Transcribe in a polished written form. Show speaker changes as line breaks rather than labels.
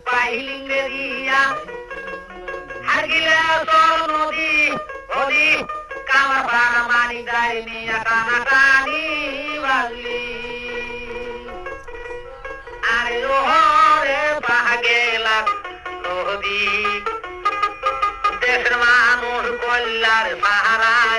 পাইলিঙ্গে দিয়া হারগিলে সর নদী হলি কালা পাড়া মানি যায়নি টানা টানি বাজলি আরে রোহরে পাগেলা নদী দেশের মানুষ কল্যাণ পাহারা